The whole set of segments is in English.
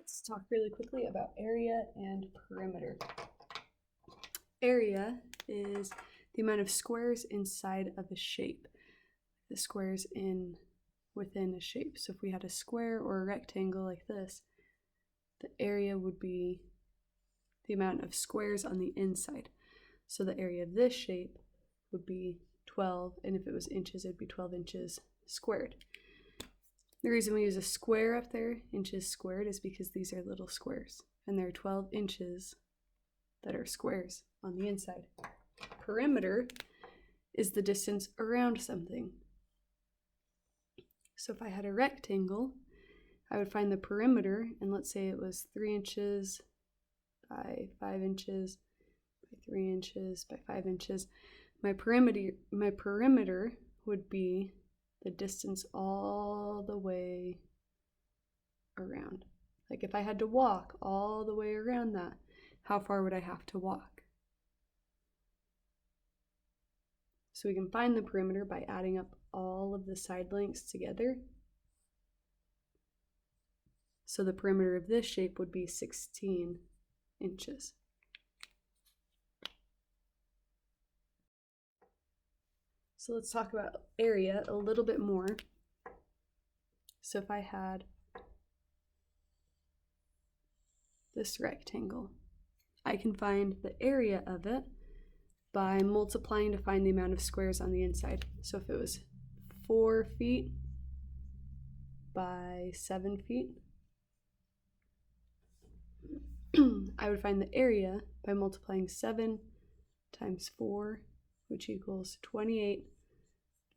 Let's talk really quickly about area and perimeter. Area is the amount of squares inside of a shape. The squares within a shape. So if we had a square or a rectangle like this, the area would be the amount of squares on the inside. So the area of this shape would be 12, and if it was inches, it'd be 12 inches squared. The reason we use a square up there, inches squared, is because these are little squares, and there are 12 inches that are squares on the inside. Perimeter is the distance around something. So if I had a rectangle, I would find the perimeter, and let's say it was 3 inches by 5 inches by 3 inches by 5 inches. My perimeter would be the distance all the way around. Like if I had to walk all the way around that, how far would I have to walk? So we can find the perimeter by adding up all of the side lengths together. So the perimeter of this shape would be 16 inches. So let's talk about area a little bit more. So if I had this rectangle, I can find the area of it by multiplying to find the amount of squares on the inside. So if it was 4 feet by 7 feet, I would find the area by multiplying 7 times 4, which equals 28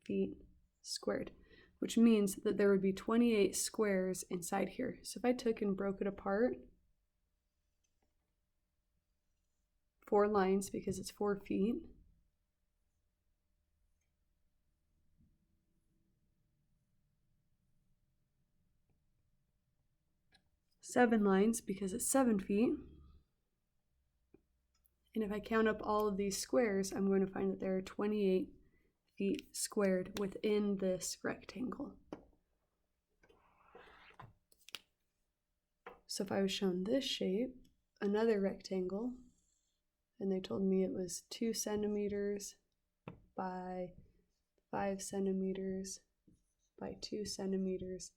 feet squared, which means that there would be 28 squares inside here. So if I took and broke it apart, 4 lines because it's 4 feet, seven lines because it's 7 feet. And if I count up all of these squares, I'm going to find that there are 28 feet squared within this rectangle. So if I was shown this shape, another rectangle, and they told me it was 2 centimeters by 5 centimeters by 2 centimeters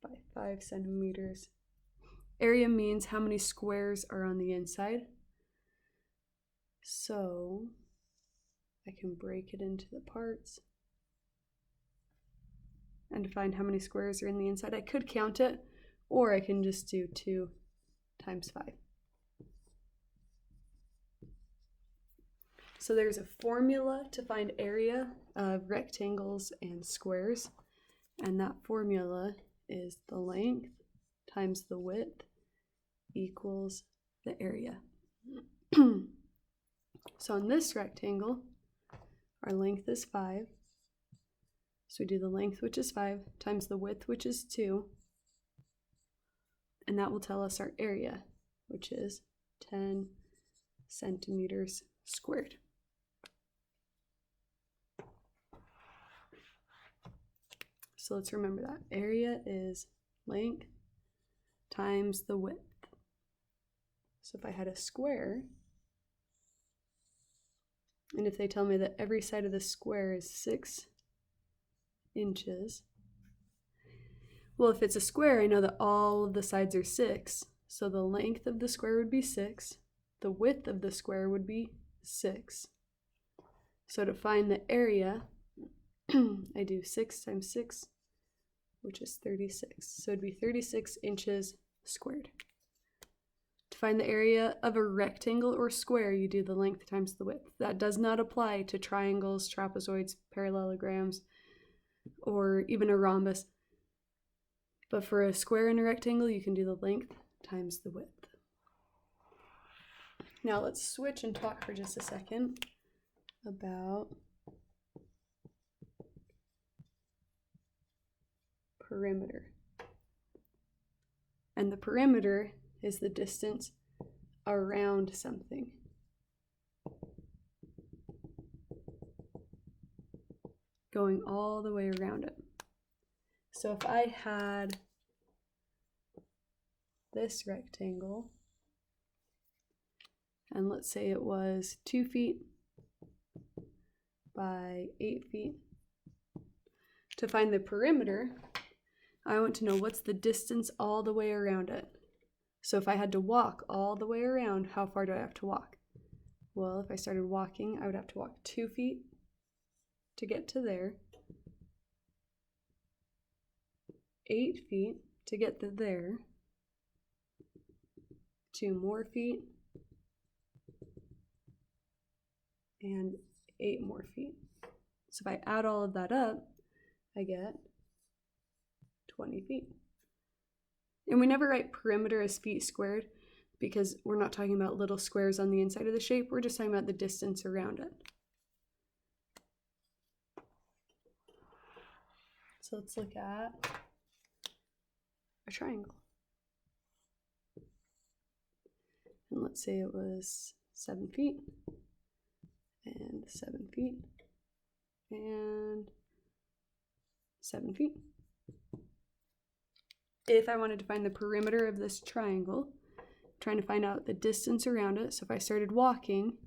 by 5 centimeters. Area means how many squares are on the inside. So I can break it into the parts and find how many squares are in the inside. I could count it, or I can just do 2 times 5. So there's a formula to find area of rectangles and squares, and that formula is the length times the width equals the area. So on this rectangle, our length is 5. So we do the length, which is 5, times the width, which is 2. And that will tell us our area, which is 10 centimeters squared. So let's remember that. Area is length times the width. So if I had a square, and if they tell me that every side of the square is 6 inches, well, if it's a square, I know that all of the sides are 6. So the length of the square would be 6. The width of the square would be 6. So to find the area, I do 6 times 6, which is 36. So it'd be 36 inches squared. To find the area of a rectangle or square, you do the length times the width. That does not apply to triangles, trapezoids, parallelograms, or even a rhombus. But for a square and a rectangle, you can do the length times the width. Now let's switch and talk for just a second about perimeter. And the perimeter is the distance around something. Going all the way around it. So if I had this rectangle, and let's say it was 2 feet by 8 feet. To find the perimeter, I want to know what's the distance all the way around it. So if I had to walk all the way around, how far do I have to walk? Well, if I started walking, I would have to walk 2 feet to get to there, 8 feet to get to there, 2 more feet, and 8 more feet. So if I add all of that up, I get 20 feet. And we never write perimeter as feet squared because we're not talking about little squares on the inside of the shape, we're just talking about the distance around it. So let's look at a triangle. And let's say it was 7 feet, and 7 feet, and 7 feet. If I wanted to find the perimeter of this triangle, I'm trying to find out the distance around it. So if I started walking,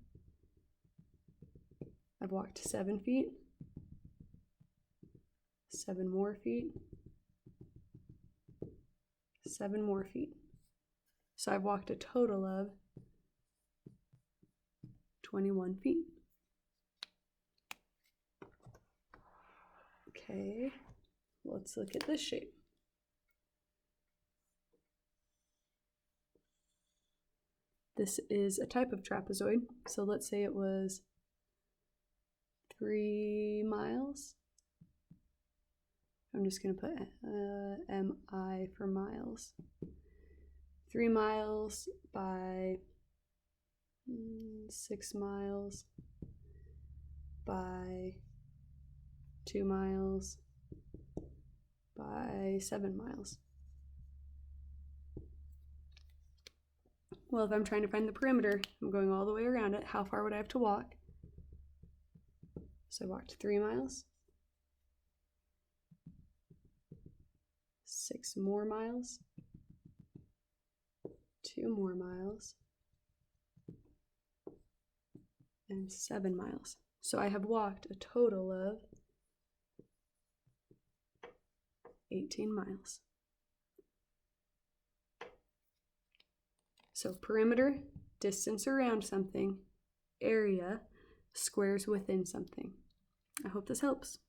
I've walked 7 feet, 7 more feet, 7 more feet. So I've walked a total of 21 feet. Okay, let's look at this shape. This is a type of trapezoid. So let's say it was 3 miles. I'm just going to put MI for miles. 3 miles by 6 miles by 2 miles by 7 miles. Well, if I'm trying to find the perimeter, I'm going all the way around it. How far would I have to walk? So I walked 3 miles, 6 more miles, 2 more miles, and 7 miles. So I have walked a total of 18 miles. So perimeter, distance around something, area, squares within something. I hope this helps.